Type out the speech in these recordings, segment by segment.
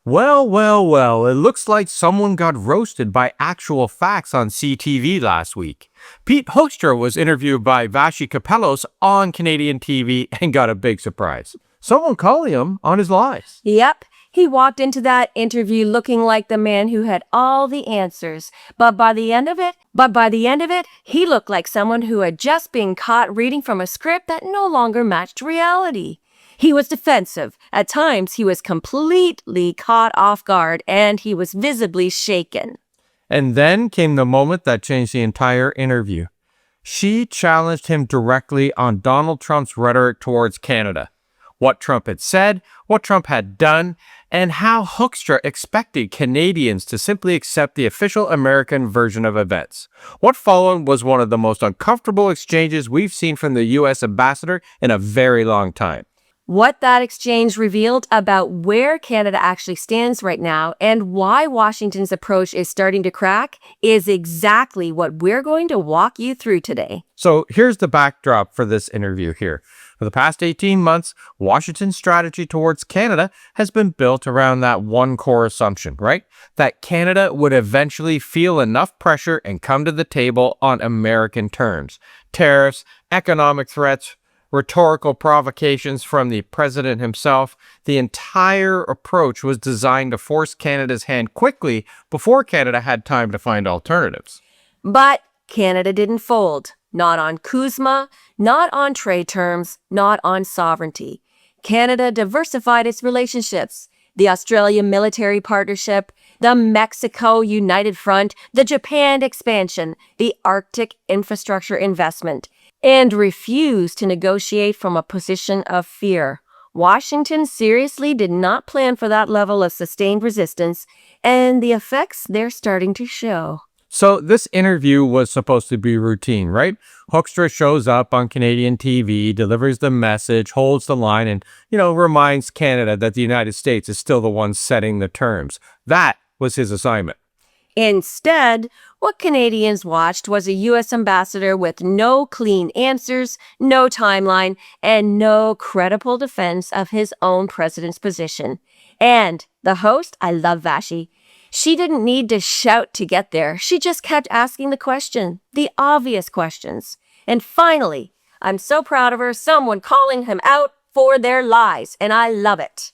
Well, it looks like someone got roasted by actual facts on CTV last week. Pete Hoekstra was interviewed by Vassy Kapelos on Canadian TV and got a big surprise. Someone calling him on his lies. Yep, he walked into that interview looking like the man who had all the answers. But by the end of it, he looked like someone who had just been caught reading from a script that no longer matched reality. He was defensive. At times, he was completely caught off guard, and he was visibly shaken. And then came the moment that changed the entire interview. She challenged him directly on Donald Trump's rhetoric towards Canada. What Trump had said, what Trump had done, and how Hoekstra expected Canadians to simply accept the official American version of events. What followed was one of the most uncomfortable exchanges we've seen from the U.S. ambassador in a very long time. What that exchange revealed about where Canada actually stands right now and why Washington's approach is starting to crack is exactly what we're going to walk you through today. So here's the backdrop for this interview here. For the past 18 months, Washington's strategy towards Canada has been built around that one core assumption, right? That Canada would eventually feel enough pressure and come to the table on American terms. Tariffs, economic threats, rhetorical provocations from the president himself. The entire approach was designed to force Canada's hand quickly before Canada had time to find alternatives. But Canada didn't fold. Not on CUSMA, not on trade terms, not on sovereignty. Canada diversified its relationships. The Australia military partnership, the Mexico United Front, the Japan expansion, the Arctic infrastructure investment, and refused to negotiate from a position of fear. Washington seriously did not plan for that level of sustained resistance, and the effects they're starting to show. So this interview was supposed to be routine, right? Hoekstra shows up on Canadian TV, delivers the message, holds the line, and, reminds Canada that the United States is still the one setting the terms. That was his assignment. Instead, what Canadians watched was a U.S. ambassador with no clean answers, no timeline, and no credible defense of his own president's position. And the host, I love Vassy. She didn't need to shout to get there. She just kept asking the obvious questions. And finally, I'm so proud of her, someone calling him out for their lies, and I love it.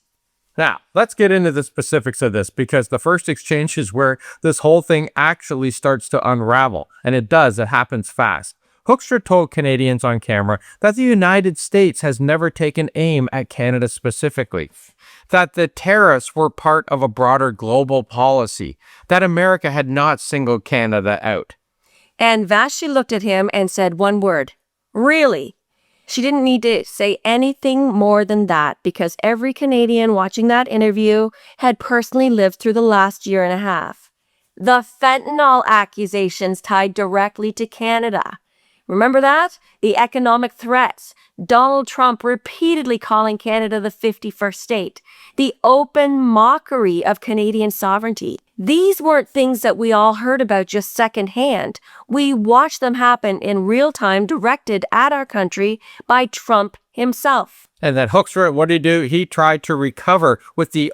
Now, let's get into the specifics of this, because the first exchange is where this whole thing actually starts to unravel. And it does. It happens fast. Hoekstra told Canadians on camera that the United States has never taken aim at Canada specifically, that the tariffs were part of a broader global policy, that America had not singled Canada out. And Vassy looked at him and said one word, really? She didn't need to say anything more than that because every Canadian watching that interview had personally lived through the last year and a half. The fentanyl accusations tied directly to Canada. Remember that? The economic threats. Donald Trump repeatedly calling Canada the 51st state. The open mockery of Canadian sovereignty. These weren't things that we all heard about just secondhand. We watched them happen in real time, directed at our country by Trump himself. And then Hoekstra, what did he do? He tried to recover with the,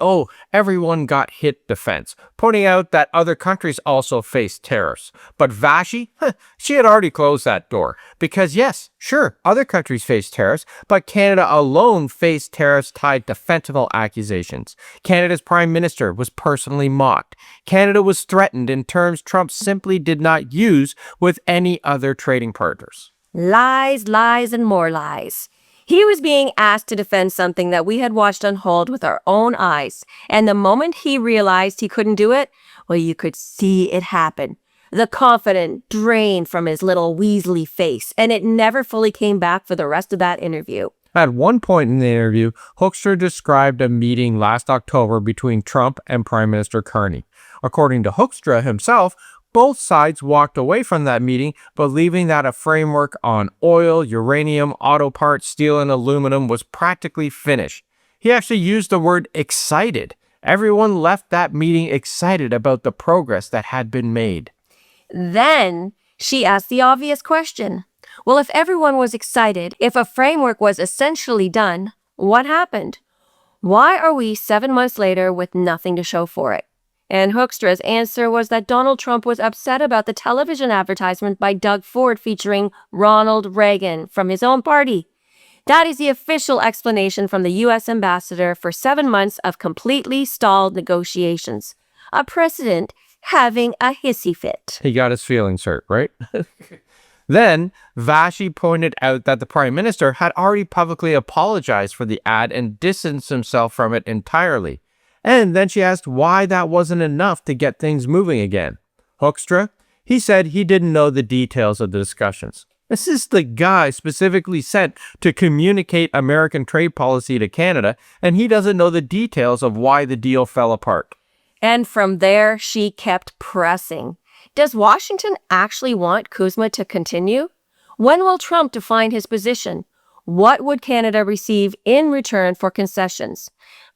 everyone got hit defense, pointing out that other countries also faced tariffs. But Vassy, she had already closed that door. Because yes, sure, other countries faced tariffs, but Canada alone faced tariffs tied to fentanyl accusations. Canada's prime minister was personally mocked. Canada was threatened in terms Trump simply did not use with any other trading partners. Lies, lies, and more lies. He was being asked to defend something that we had watched unfold with our own eyes. And the moment he realized he couldn't do it, well, you could see it happen. The confidence drained from his little weaselly face, and it never fully came back for the rest of that interview. At one point in the interview, Hoekstra described a meeting last October between Trump and Prime Minister Carney. According to Hoekstra himself, both sides walked away from that meeting, believing that a framework on oil, uranium, auto parts, steel, and aluminum was practically finished. He actually used the word excited. Everyone left that meeting excited about the progress that had been made. Then she asked the obvious question. Well, if everyone was excited, if a framework was essentially done, what happened? Why are we 7 months later with nothing to show for it? And Hoekstra's answer was that Donald Trump was upset about the television advertisement by Doug Ford featuring Ronald Reagan from his own party. That is the official explanation from the U.S. ambassador for 7 months of completely stalled negotiations. A president having a hissy fit. He got his feelings hurt, right? Then, Vassy pointed out that the Prime Minister had already publicly apologized for the ad and distanced himself from it entirely. And then she asked why that wasn't enough to get things moving again. Hoekstra, he said he didn't know the details of the discussions. This is the guy specifically sent to communicate American trade policy to Canada, and he doesn't know the details of why the deal fell apart. And from there, she kept pressing. Does Washington actually want CUSMA to continue? When will Trump define his position? What would Canada receive in return for concessions?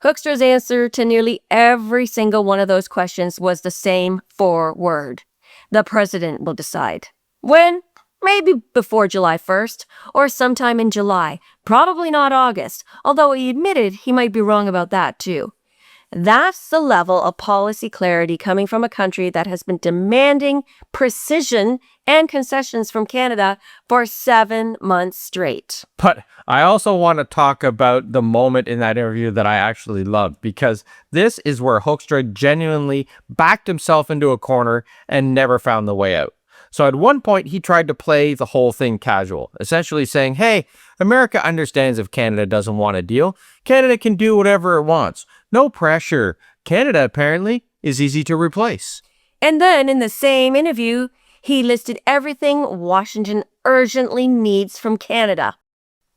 Hoekstra's answer to nearly every single one of those questions was the same 4-word. The president will decide. When? Maybe before July 1st, or sometime in July. Probably not August, although he admitted he might be wrong about that too. That's the level of policy clarity coming from a country that has been demanding precision and concessions from Canada for 7 months straight. But I also want to talk about the moment in that interview that I actually loved, because this is where Hoekstra genuinely backed himself into a corner and never found the way out. So at one point, he tried to play the whole thing casual, essentially saying, hey, America understands if Canada doesn't want a deal. Canada can do whatever it wants. No pressure. Canada, apparently, is easy to replace. And then in the same interview, he listed everything Washington urgently needs from Canada.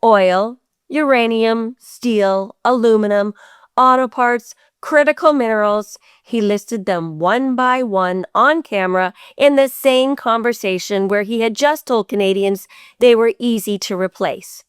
Oil, uranium, steel, aluminum, auto parts, critical minerals. He listed them one by one on camera in the same conversation where he had just told Canadians they were easy to replace.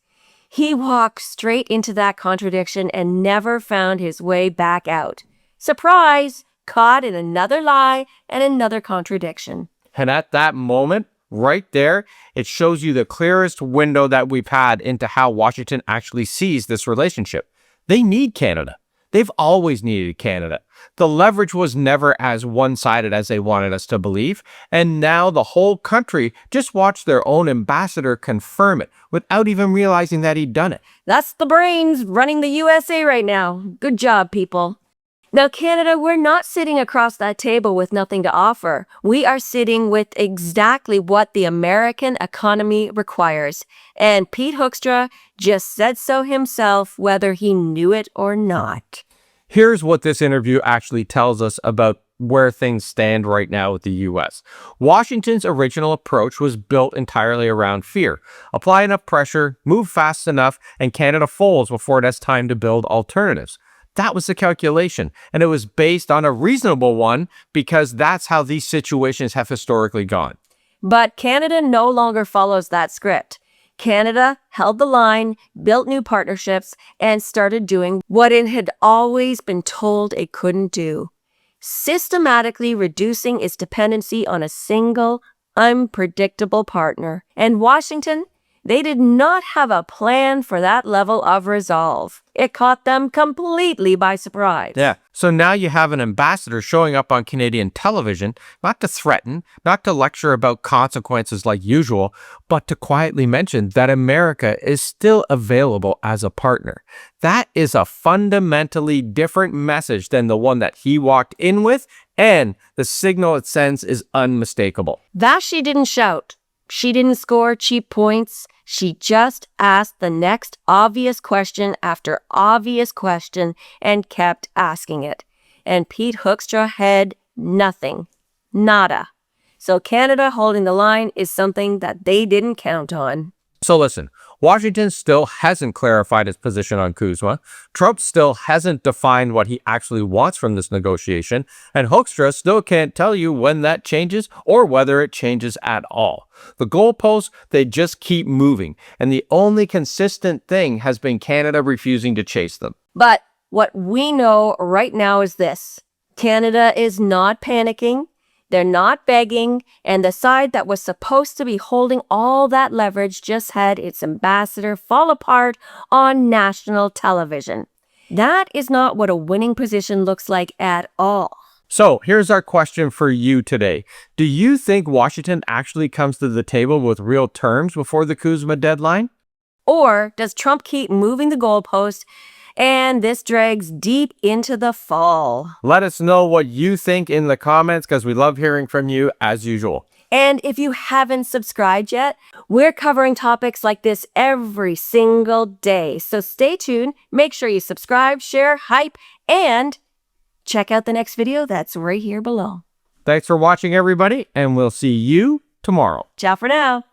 He walked straight into that contradiction and never found his way back out. Surprise! Caught in another lie and another contradiction. And at that moment, right there, it shows you the clearest window that we've had into how Washington actually sees this relationship. They need Canada. They've always needed Canada. The leverage was never as one-sided as they wanted us to believe, and now the whole country just watched their own ambassador confirm it without even realizing that he'd done it. That's the brains running the USA right now. Good job, people. Now, Canada, we're not sitting across that table with nothing to offer. We are sitting with exactly what the American economy requires. And Pete Hoekstra just said so himself, whether he knew it or not. Here's what this interview actually tells us about where things stand right now with the U.S. Washington's original approach was built entirely around fear. Apply enough pressure, move fast enough, and Canada folds before it has time to build alternatives. That was the calculation, and it was based on a reasonable one because that's how these situations have historically gone. But Canada no longer follows that script. Canada held the line, built new partnerships, and started doing what it had always been told it couldn't do. Systematically reducing its dependency on a single, unpredictable partner. And Washington, they did not have a plan for that level of resolve. It caught them completely by surprise. Yeah. So now you have an ambassador showing up on Canadian television, not to threaten, not to lecture about consequences like usual, but to quietly mention that America is still available as a partner. That is a fundamentally different message than the one that he walked in with, and the signal it sends is unmistakable. Vassy didn't shout. She didn't score cheap points. She just asked the next obvious question after obvious question and kept asking it. And Pete Hoekstra had nothing. Nada. So Canada holding the line is something that they didn't count on. So listen, Washington still hasn't clarified its position on CUSMA. Trump still hasn't defined what he actually wants from this negotiation. And Hoekstra still can't tell you when that changes or whether it changes at all. The goalposts, they just keep moving. And the only consistent thing has been Canada refusing to chase them. But what we know right now is this. Canada is not panicking. They're not begging, and the side that was supposed to be holding all that leverage just had its ambassador fall apart on national television. That is not what a winning position looks like at all. So here's our question for you today. Do you think Washington actually comes to the table with real terms before the Kuzma deadline? Or does Trump keep moving the goalpost and this drags deep into the fall? Let us know what you think in the comments because we love hearing from you as usual. And if you haven't subscribed yet, we're covering topics like this every single day. So stay tuned, make sure you subscribe, share, hype, and check out the next video that's right here below. Thanks for watching, everybody, and we'll see you tomorrow. Ciao for now.